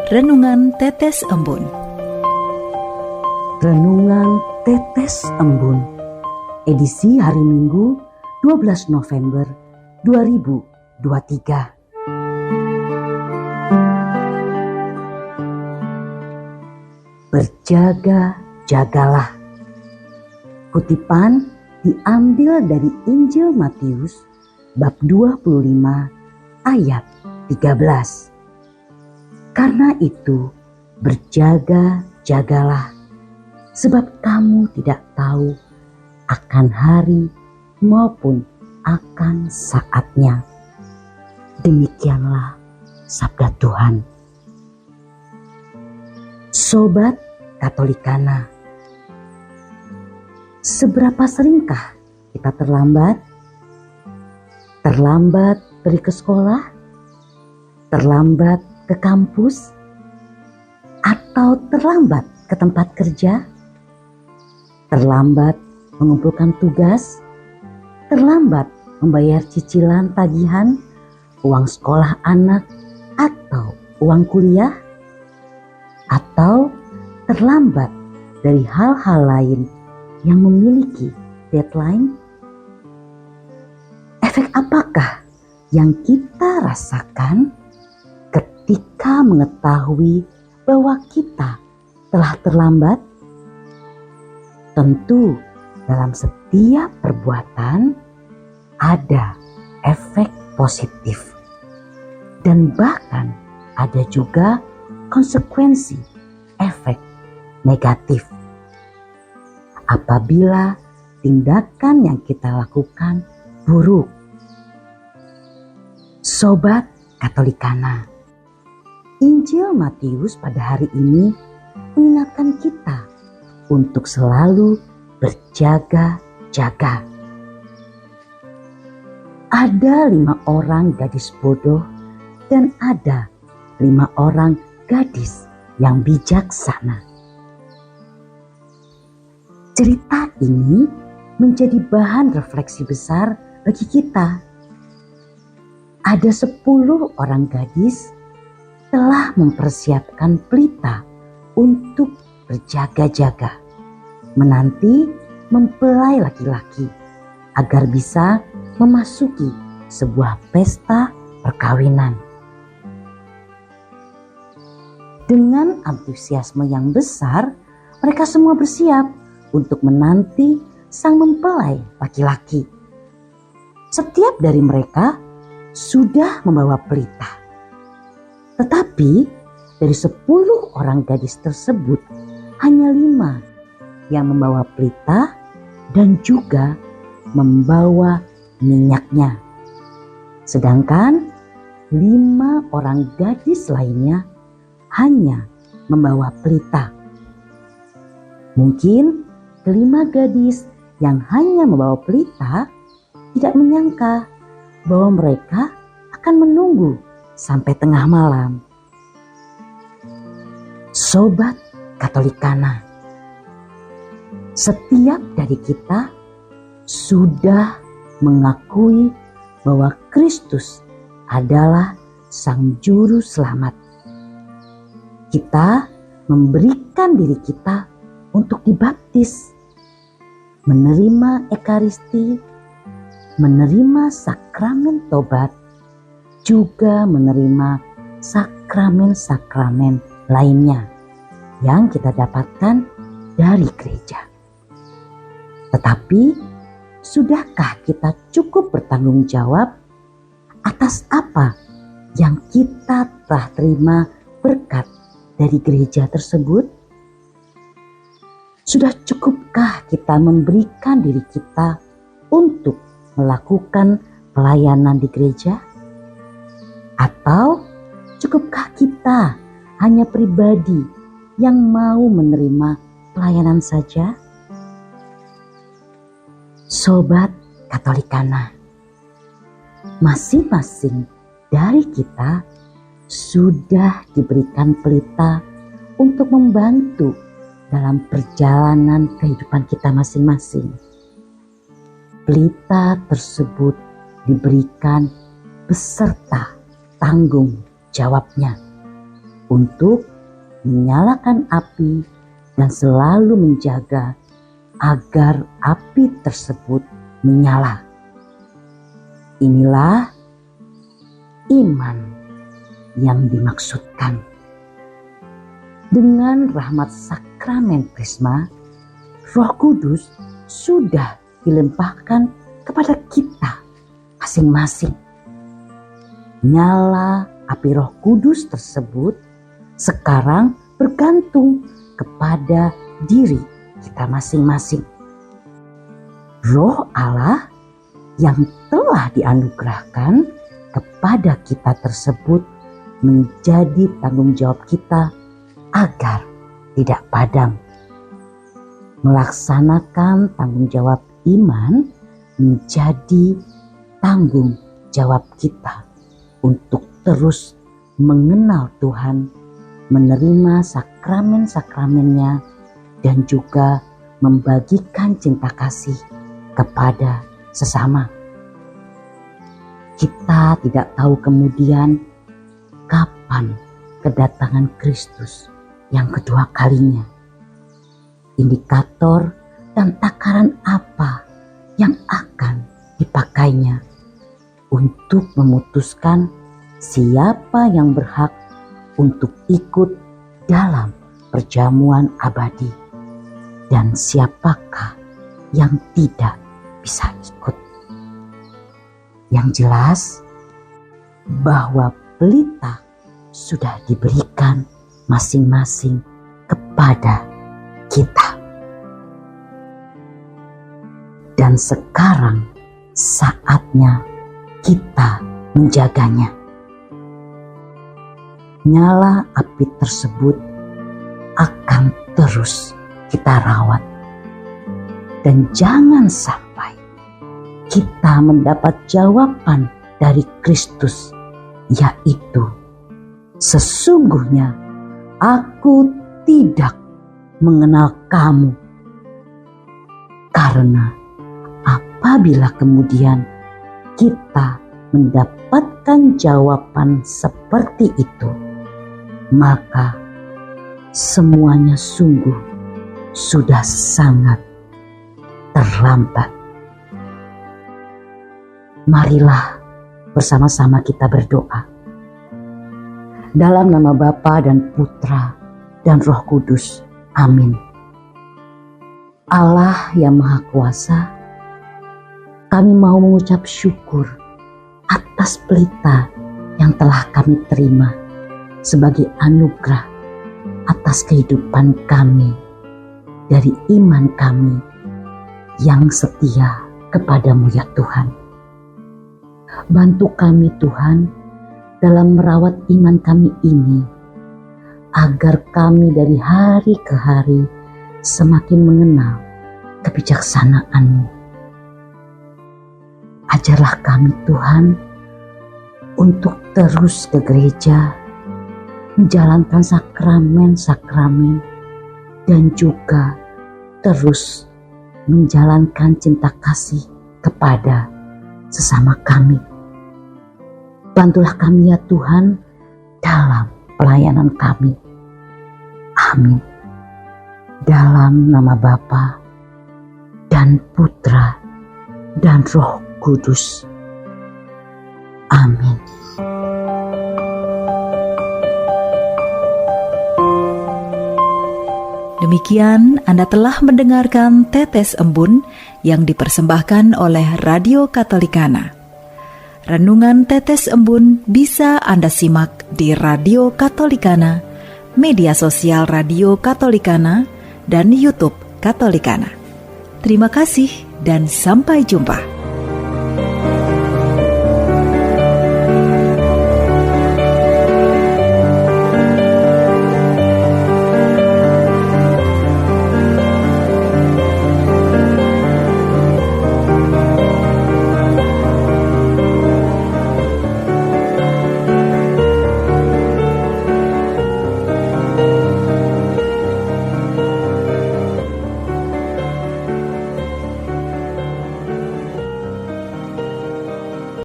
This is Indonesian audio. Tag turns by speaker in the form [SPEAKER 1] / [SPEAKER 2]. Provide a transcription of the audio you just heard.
[SPEAKER 1] Renungan Tetes Embun.
[SPEAKER 2] Renungan Tetes Embun, edisi hari Minggu 12 November 2023. Berjaga-jagalah. Kutipan diambil dari Injil Matius bab 25 ayat 13. Karena itu berjaga-jagalah, sebab kamu tidak tahu akan hari maupun akan saatnya. Demikianlah sabda Tuhan. Sobat Katolikana, seberapa seringkah kita terlambat? Terlambat pergi ke sekolah? Terlambat ke kampus? Atau terlambat ke tempat kerja? Terlambat mengumpulkan tugas? Terlambat membayar cicilan tagihan, uang sekolah anak, atau uang kuliah? Atau terlambat dari hal-hal lain yang memiliki deadline? Efek apakah yang kita rasakan ketika mengetahui bahwa kita telah terlambat? Tentu dalam setiap perbuatan ada efek positif dan bahkan ada juga konsekuensi efek negatif apabila tindakan yang kita lakukan buruk. Sobat Katolikana, Injil Matius pada hari ini mengingatkan kita untuk selalu berjaga-jaga. Ada 5 orang gadis bodoh dan ada 5 orang gadis yang bijaksana. Cerita ini menjadi bahan refleksi besar bagi kita. Ada 10 orang gadis telah mempersiapkan pelita untuk berjaga-jaga, menanti mempelai laki-laki agar bisa memasuki sebuah pesta perkawinan. Dengan antusiasme yang besar, mereka semua bersiap untuk menanti sang mempelai laki-laki. Setiap dari mereka sudah membawa pelita. Tetapi dari 10 orang gadis tersebut, hanya 5 yang membawa pelita dan juga membawa minyaknya. Sedangkan 5 orang gadis lainnya hanya membawa pelita. Mungkin kelima gadis yang hanya membawa pelita tidak menyangka bahwa mereka akan menunggu sampai tengah malam. Sobat Katolikana, setiap dari kita sudah mengakui bahwa Kristus adalah Sang Juru Selamat. Kita memberikan diri kita untuk dibaptis, menerima Ekaristi, menerima sakramen tobat, juga menerima sakramen-sakramen lainnya yang kita dapatkan dari gereja. Tetapi, sudahkah kita cukup bertanggung jawab atas apa yang kita telah terima berkat dari gereja tersebut? Sudah cukupkah kita memberikan diri kita untuk melakukan pelayanan di gereja? Atau cukupkah kita hanya pribadi yang mau menerima pelayanan saja? Sobat Katolikana, masing-masing dari kita sudah diberikan pelita untuk membantu dalam perjalanan kehidupan kita masing-masing. Pelita tersebut diberikan beserta tanggung jawabnya. untuk menyalakan api dan selalu menjaga agar api tersebut menyala. Inilah iman yang dimaksudkan. Dengan rahmat sakramen Krisma, Roh Kudus sudah dilimpahkan kepada kita masing-masing. Nyala api Roh Kudus tersebut sekarang bergantung kepada diri kita masing-masing. Roh Allah yang telah dianugerahkan kepada kita tersebut menjadi tanggung jawab kita agar tidak padam. Melaksanakan tanggung jawab iman menjadi tanggung jawab kita untuk terus mengenal Tuhan, menerima sakramen-sakramennya, dan juga membagikan cinta kasih kepada sesama. Kita tidak tahu kemudian kapan kedatangan Kristus yang kedua kalinya. Indikator dan takaran apa yang akan dipakainya untuk memutuskan siapa yang berhak untuk ikut dalam perjamuan abadi dan siapakah yang tidak bisa ikut. Yang jelas bahwa pelita sudah diberikan masing-masing kepada kita. Dan sekarang saatnya kita menjaganya. Nyala api tersebut akan terus kita rawat. Dan jangan sampai kita mendapat jawaban dari Kristus, yaitu sesungguhnya aku tidak mengenal kamu. Karena apabila kemudian kita mendapatkan jawaban seperti itu, maka semuanya sungguh sudah sangat terlambat. Marilah bersama-sama kita berdoa. Dalam nama Bapa dan Putra dan Roh Kudus. Amin. Allah yang Maha Kuasa, kami mau mengucap syukur atas pelita yang telah kami terima sebagai anugerah atas kehidupan kami dari iman kami yang setia kepadamu ya Tuhan. Bantu kami Tuhan dalam merawat iman kami ini, agar kami dari hari ke hari semakin mengenal kebijaksanaan-Mu. Ajarlah kami Tuhan untuk terus ke gereja, menjalankan sakramen-sakramen, dan juga terus menjalankan cinta kasih kepada sesama kami. Bantulah kami ya Tuhan dalam pelayanan kami. Amin. Dalam nama Bapa dan Putra dan Roh Kudus. Amin.
[SPEAKER 1] Demikian Anda telah mendengarkan Tetes Embun yang dipersembahkan oleh Radio Katolikana. Renungan Tetes Embun bisa Anda simak di Radio Katolikana, media sosial Radio Katolikana, dan YouTube Katolikana. Terima kasih dan sampai jumpa.